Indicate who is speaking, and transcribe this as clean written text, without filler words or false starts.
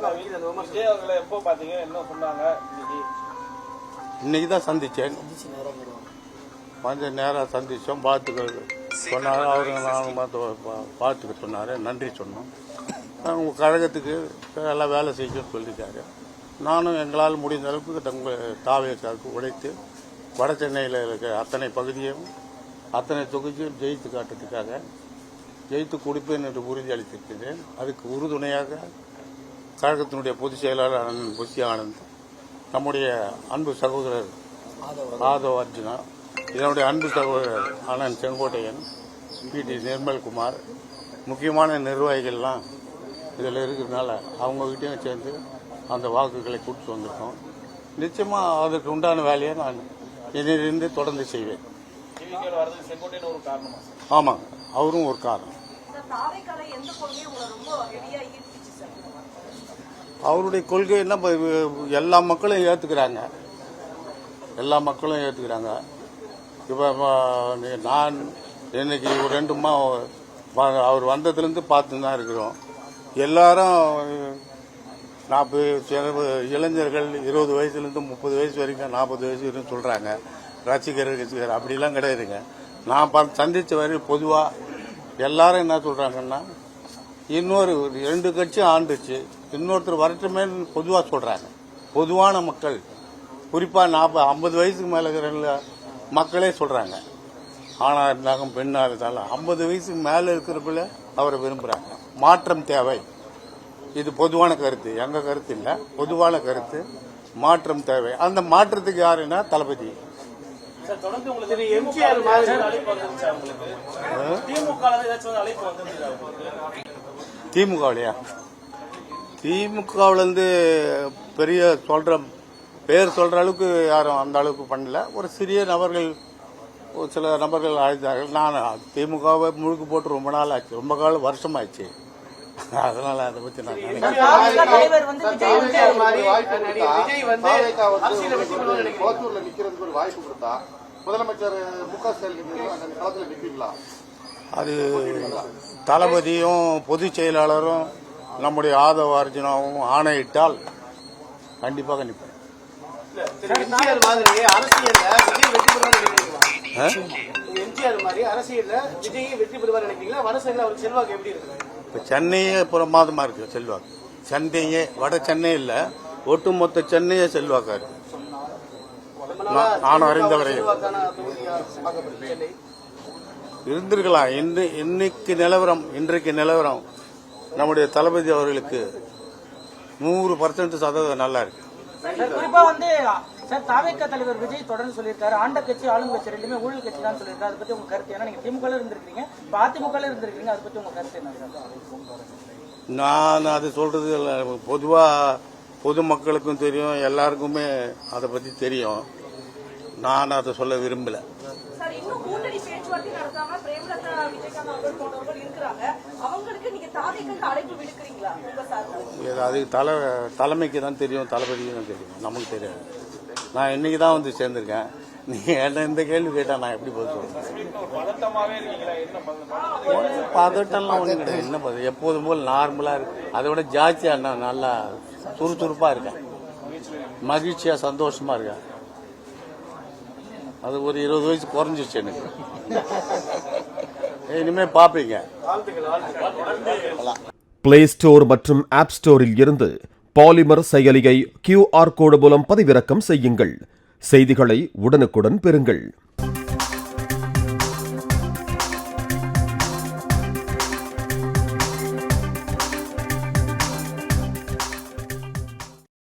Speaker 1: விஜய் அவர்களை எப்போ பாத்தீங்க, என்ன சொன்னாங்க?
Speaker 2: இன்னைக்கு தான் சந்திச்சேன். கொஞ்சம் நேரம் சந்திச்சோம், பார்த்துக்க சொன்னார். அவருங்க நானும் பார்த்துக்க சொன்னார், நன்றி சொன்னோம். உங்கள் கழகத்துக்கு எல்லாம் வேலை செய்யணும்னு சொல்லியிருக்காரு. நானும் எங்களால் முடிந்த அளவுக்கு தாவேக்காவுக்கு உழைத்து வட சென்னையில் இருக்கிற அத்தனை பகுதியும் அத்தனை தொகுதியும் ஜெயித்து காட்டுறதுக்காக ஜெயித்து கொடுப்பேன் என்று உறுதி அளித்திருக்கிறேன். அதுக்கு உறுதுணையாக கழகத்தினுடைய பொதுச் செயலாளர் அண்ணன் புஷி ஆனந்த், நம்முடைய அன்பு சகோதரர் ஆதவ் அர்ஜுனா, இதனுடைய அன்பு சகோதரர் அண்ணன் செங்கோட்டையன், பிடி நிர்மல்குமார், முக்கியமான நிர்வாகிகள்லாம் இதில் இருக்கிறதுனால அவங்ககிட்டையும் சேர்ந்து அந்த வாக்குகளை கூப்பிட்டு வந்திருக்கோம். நிச்சயமாக அதற்கு உண்டான வேலையை நான் இதிலிருந்து தொடர்ந்து செய்வேன். ஆமாங்க, அவரும் ஒரு காரணம். அவருடைய கொள்கை என்ன, எல்லா மக்களும் ஏற்றுக்கிறாங்க. இப்போ நான் இன்னைக்கு ஒரு 2 அவர் வந்ததுலேருந்து பார்த்து தான் இருக்கிறோம். எல்லாரும் 40 இளைஞர்கள் 20 வயசுலேருந்து 30 வயசு வரைக்கும் 40 வயசு வரைக்கும் சொல்கிறாங்க. ரசிகர் அப்படிலாம் கிடையாதுங்க. நான் சந்தித்த வரையும் பொதுவாக எல்லாரும் என்ன சொல்கிறாங்கன்னா, இன்னொரு 2 கட்சி ஆண்டுச்சு, இன்னொருத்தர் வரட்டுமே பொதுவாக சொல்கிறாங்க. பொதுவான மக்கள், குறிப்பாக 50 வயசுக்கு மேலே இருக்கிற மக்களே சொல்கிறாங்க. ஆணாக இருந்தாலும் பெண்ணாக இருந்தாலும் 50 வயசுக்கு மேலே இருக்கிறப்பல அவரை விரும்புகிறாங்க. மாற்றம் தேவை, இது பொதுவான கருத்து, எங்க கருத்து இல்லை, பொதுவான கருத்து. மாற்றம் தேவை. அந்த மாற்றத்துக்கு யாருன்னா தளபதி. திமுகவிலையா? திமுகவிலிருந்து பெரிய பேர் சொல்ற அளவுக்கு யாரும் அந்த அளவுக்கு பண்ணல. ஒரு சிறிய நபர்கள், சில நபர்கள் அழைத்தார்கள். நான் திமுகவை முழுக்க போட்டு ரொம்ப நாள் ஆச்சு, ரொம்ப வருஷமாச்சு. அதனால அதை பத்தி நான் அது தளபதியும் பொதுச் செயலாளரும் நம்முடைய ஆதவ அர்ஜுனாவும் ஆணையிட்டால் கண்டிப்பாக நிற்பேன். இப்போ சென்னையே பிரமாதமாக இருக்கு செல்வாக்கு. சென்னையே, வட சென்னை இல்லை, ஒட்டுமொத்த சென்னையே செல்வாக்கா இருக்கு. நானும் அறிந்தவரையில் இருந்திருக்கலாம். இன்றைக்கு நிலவரம் நம்முடைய தளபதி அவர்களுக்கு 100% நல்லா இருக்கு.
Speaker 3: குறிப்பா தாவேகா தலைவர் விஜய் தொடர்ந்து சொல்லியிருக்காரு, ஆண்ட கட்சி ஆளும் கட்சி ரெண்டுமே ஊழல் கட்சி தான் சொல்லியிருக்காரு. அதை பத்தி உங்க கருத்து? ஏன்னா நீங்க திமுக இருந்திருக்கீங்க, அதிமுக இருந்திருக்கீங்க, அதை பத்தி உங்க கருத்து என்ன?
Speaker 2: நான் அது சொல்றது பொதுவா பொதுமக்களுக்கும் தெரியும், எல்லாருக்குமே அதை பத்தி தெரியும். நான் அதை சொல்ல விரும்பல. அது தலைமைக்கு தான் தெரியும், தளபதிக்கு தான் தெரியும், நமக்கு தெரியாது. நான் இன்னைக்கு தான் வந்து சேர்ந்திருக்கேன். நீங்க என்ன இந்த கேள்வி கேட்டா நான் எப்படி பதில் சொல்றேன்? பதட்டம்லாம் ஒண்ணு கிடையாது. என்ன பதில்? எப்போதும் போல் நார்மலா இருக்கு. அதை விட ஜாஸ்தியா நல்லா சுறுசுறுப்பா இருக்கேன், மகிழ்ச்சியா சந்தோஷமா இருக்கேன். அது ஒரு 20 வயசு குறைஞ்சிச்சு எனக்கு. இனிமே பாப்பீங்க.
Speaker 4: பிளே ஸ்டோர் மற்றும் ஆப் ஸ்டோரில் இருந்து பாலிமர் செயலியை QR கோடு மூலம் பதிவிறக்கம் செய்யுங்கள். செய்திகளை உடனுக்குடன் பெறுங்கள்.